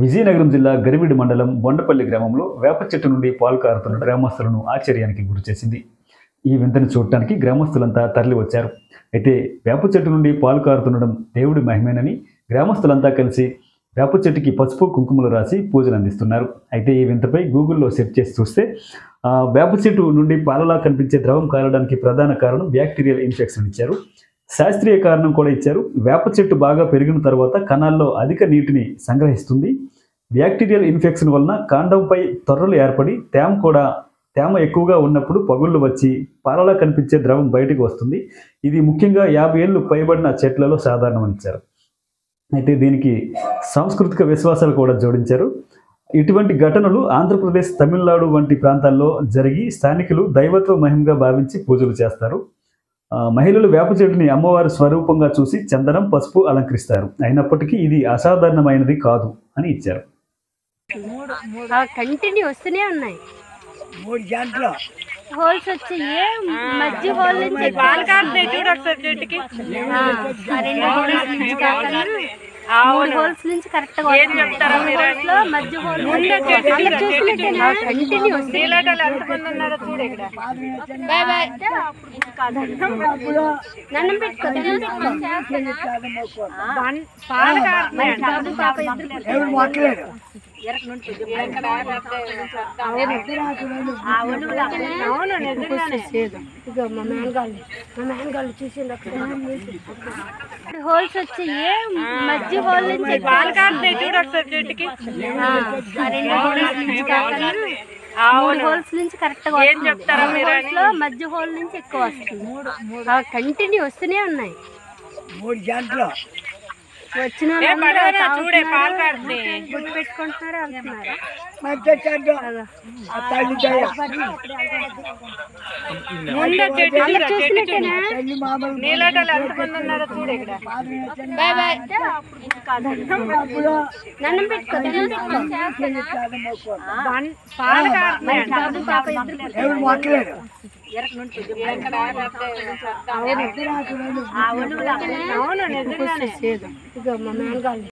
విజయనగరం జిల్లా గరివిడి మండలం బొండపల్లి గ్రామంలో వేప చెట్టు నుండి పాలు కారుతున్న గ్రామస్తులను ఆశ్చర్యానికి గురిచేసింది. ఈ వింతను చూడటానికి గ్రామస్తులంతా తరలి వచ్చారు. అయితే వేప చెట్టు నుండి పాలు కారుతుండడం దేవుడి మహిమేనని గ్రామస్తులంతా కలిసి వేప చెట్టుకి పసుపు కుంకుమలు రాసి పూజలు అందిస్తున్నారు. అయితే ఈ వింతపై గూగుల్లో సెర్చ్ చేసి చూస్తే వేప చెట్టు నుండి పాలలా కనిపించే ద్రవం కారడానికి ప్రధాన కారణం బ్యాక్టీరియల్ ఇన్ఫెక్షన్ ఇచ్చారు. శాస్త్రీయ కారణం కూడా ఇచ్చారు. వేప చెట్టు బాగా పెరిగిన తర్వాత కణాల్లో అధిక నీటిని సంగ్రహిస్తుంది. బ్యాక్టీరియల్ ఇన్ఫెక్షన్ వలన కాండంపై తొర్రలు ఏర్పడి తేమ ఎక్కువగా ఉన్నప్పుడు పగుళ్ళు వచ్చి పాలలా కనిపించే ద్రవం బయటకు వస్తుంది. ఇది ముఖ్యంగా 50 ఏళ్ళు పైబడిన చెట్లలో సాధారణమని ఇచ్చారు. అయితే దీనికి సాంస్కృతిక విశ్వాసాలు కూడా జోడించారు. ఇటువంటి ఘటనలు ఆంధ్రప్రదేశ్, తమిళనాడు వంటి ప్రాంతాల్లో జరిగి స్థానికులు దైవత్వ మహిమగా భావించి పూజలు చేస్తారు. మహిళలు వేప చెట్టుని అమ్మవారి స్వరూపంగా చూసి చందనం, పసుపు అలంకరిస్తారు. అయినప్పటికీ ఇది అసాధారణమైనది కాదు అని ఇచ్చారు. కంటిన్యూ వస్తూనే ఉన్నాయి. 3 గంటలు హోల్స్ వచ్చి మధ్య హోల్ నుంచి పాలు కారుతాయి చూడు ఒకసారి చెట్టుకి. మూడు హోల్స్ నుంచి కరెక్ట్ గా ఏం చెప్తారా మీరు? మధ్య హోల్ కంటిన్యూ నీలాటలు ఎంతమంది ఉన్నారో చూడు ఇక్కడ. దండం పెట్టుకో. పాలు కారుతున్నాయి. ఎవరు మాట్లాడారు? అవును నిజంగానే. మా మేనగాళ్ళు చూసింది హోల్స్ వచ్చి మధ్య హోల్ నుంచి పాలు కారుతాయి చూడు ఒకసారి చెట్టుకి. మూడు హోల్స్ నుంచి కరెక్ట్ గా ఏం చెప్తారా మీరు? మధ్య హోల్ నుంచి ఎక్కువ వస్తుంది. కంటిన్యూ వస్తూనే ఉన్నాయి. 3 గంటలు వచ్చిన చూడే పాలు కారుతున్నాయి. గుర్తు పెట్టుకుంటున్నారు వెళ్తున్నారు. మధ్య చెట్టు ఆ తల్లి దయ. ముందు చెట్టు చూడు, చెట్టు చూడు. తల్లి మామూలు నీలాటలు ఎంతమంది ఉన్నారో చూడు ఇక్కడ. దండం పెట్టుకో. పాలు కారుతున్నాయి. ఎవరు మాట్లాడారు? అవును నిజంగానే. మా మేనగాళ్ళు